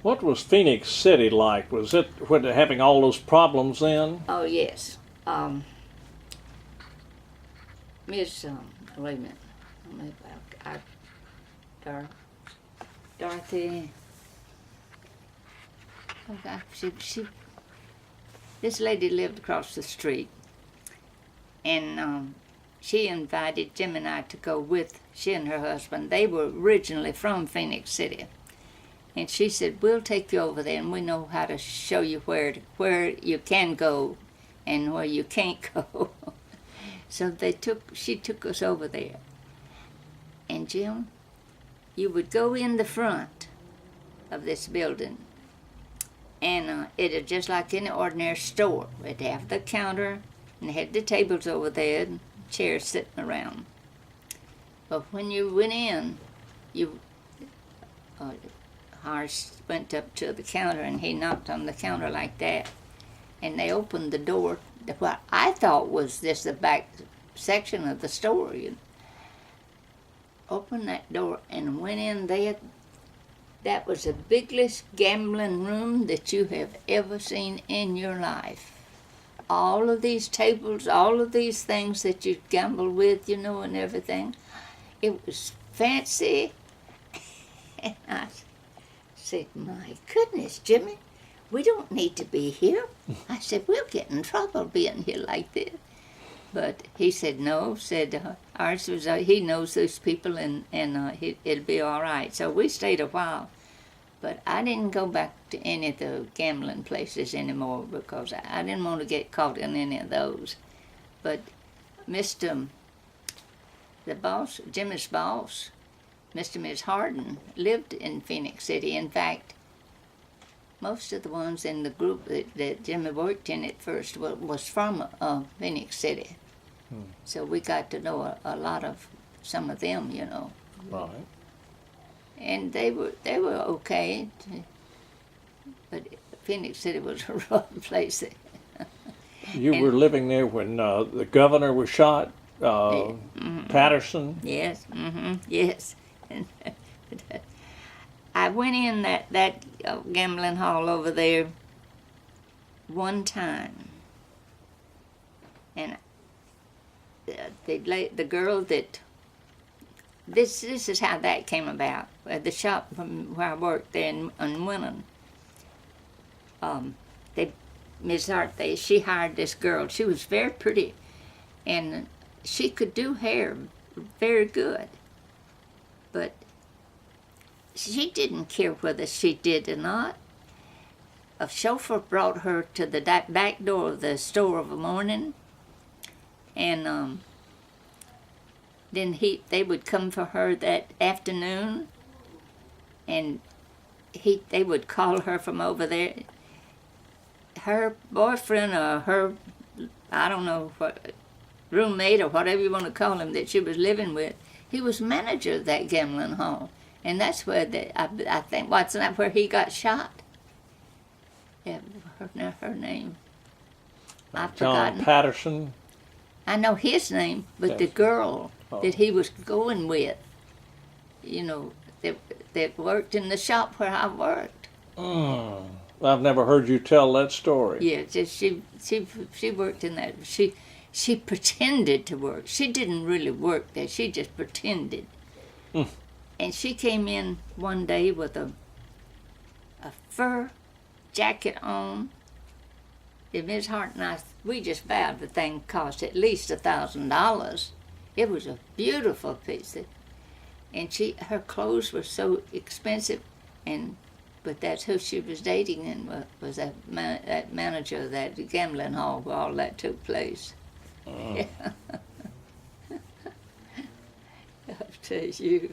What was Phoenix City like? Was it having all those problems then? Oh, yes. Miss, wait a minute. Maybe Dorothy. Oh, God, this lady lived across the street, and she invited Jim and I to go with she and her husband. They were originally from Phoenix City. And she said, we'll take you over there, and we know how to show you where you can go and where you can't go. So she took us over there. And Jim, you would go in the front of this building, and it was just like any ordinary store. It'd have the counter, and they had the tables over there, and chairs sitting around. But when you went in, Horace went up to the counter, and he knocked on the counter like that, and they opened the door to what I thought was just the back section of the store. Opened that door and went in there. That was the biggest gambling room that you have ever seen in your life. All of these tables, all of these things that you gamble with, and everything. It was fancy. And I said, my goodness, Jimmy, we don't need to be here. I said, we'll get in trouble being here like this. But he said, no, ours was, he knows those people, and it'll be all right. So we stayed a while. But I didn't go back to any of the gambling places anymore because I didn't want to get caught in any of those. But the boss, Jimmy's boss, Mr. and Miss Harden, lived in Phoenix City. In fact, most of the ones in the group that Jimmy worked in at first was from Phoenix City. So we got to know a lot of some of them, Right. And they were okay, but Phoenix City was a rough place. You were living there when the governor was shot, Patterson? Yes, yes. I went in that gambling hall over there one time, and the girl that this is how that came about. The shop from where I worked there in Winton, Miss Hart, she hired this girl. She was very pretty, and she could do hair very good. But she didn't care whether she did or not. A chauffeur brought her to the back door of the store of a morning, and then they would come for her that afternoon, and they would call her from over there. Her boyfriend or her, I don't know what, roommate or whatever you want to call him that she was living with, he was manager of that gambling hall. And that's where I think, what's that, where he got shot? Yeah, her name. I've forgotten. John Patterson? I know his name, but Yes. the girl that he was going with, that worked in the shop where I worked. I've never heard you tell that story. Yeah, she worked in that. She pretended to work. She didn't really work there. She just pretended. And she came in one day with a fur jacket on. And Miss Hart and I, we just vowed the thing cost at least $1,000. It was a beautiful piece. And her clothes were so expensive, but that's who she was dating, and was that manager of that gambling hall where all that took place. Yeah. I'll tell you.